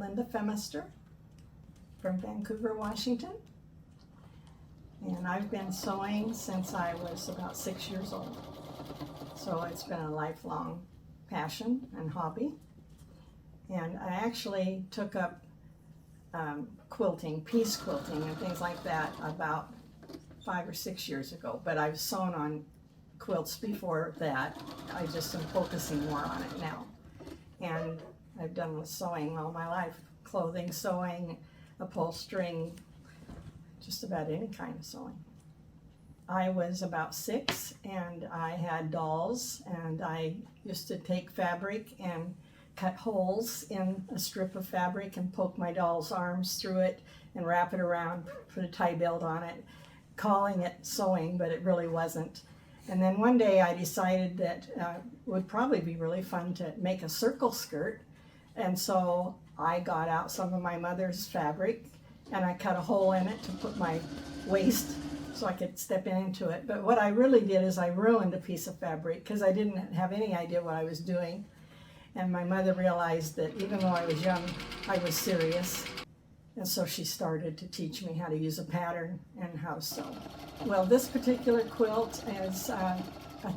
Linda Femister from Vancouver, Washington. And I've been sewing since I was about 6 years old. So it's been a lifelong passion and hobby. And I actually took up quilting, piece quilting and things like that about 5 or 6 years ago. But I've sewn on quilts before that. I just am focusing more on it now. And I've done sewing all my life. Clothing sewing, upholstering, just about any kind of sewing. I was about 6 and I had dolls, and I used to take fabric and cut holes in a strip of fabric and poke my doll's arms through it and wrap it around, put a tie belt on it, calling it sewing, but it really wasn't. And then one day I decided that it would probably be really fun to make a circle skirt. And so I got out some of my mother's fabric and I cut a hole in it to put my waist so I could step into it. But what I really did is I ruined a piece of fabric because I didn't have any idea what I was doing. And my mother realized that even though I was young, I was serious. And so she started to teach me how to use a pattern and how to sew. Well, this particular quilt is a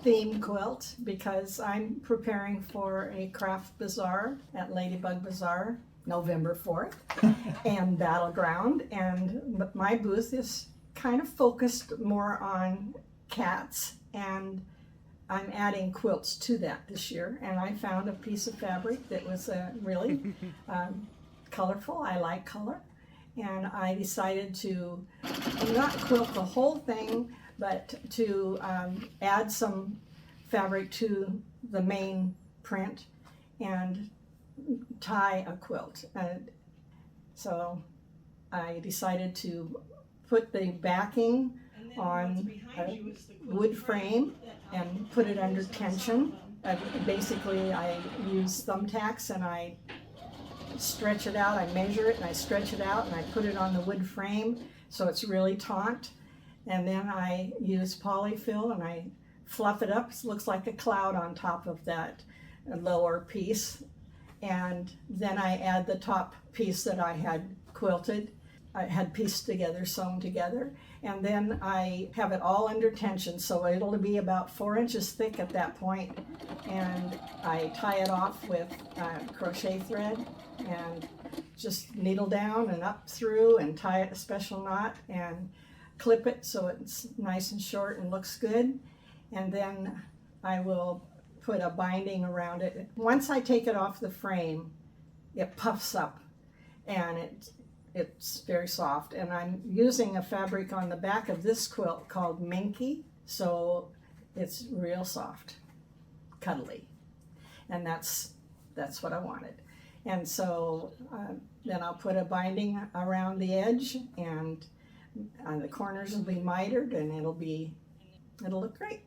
theme quilt because I'm preparing for a craft bazaar at Ladybug Bazaar, November 4th, and Battleground. And my booth is kind of focused more on cats, and I'm adding quilts to that this year. And I found a piece of fabric that was really colorful. I like color. And I decided to not quilt the whole thing, but to add some fabric to the main print and tie a quilt. So I decided to put the backing on a wood frame and put it under tension. Basically, I use thumbtacks and I stretch it out. I measure it and I stretch it out and I put it on the wood frame so it's really taut. And then I use polyfill and I fluff it up. It looks like a cloud on top of that lower piece. And then I add the top piece that I had quilted. I had pieced together, sewn together. And then I have it all under tension, so it'll be about 4 inches thick at that point. And I tie it off with crochet thread and just needle down and up through and tie it a special knot and clip it so it's nice and short and looks good. And then I will put a binding around it. Once I take it off the frame, it puffs up and it's very soft. And I'm using a fabric on the back of this quilt called Minky, so it's real soft, cuddly. And that's what I wanted. And so then I'll put a binding around the edge, and the corners will be mitered, and it'll look great.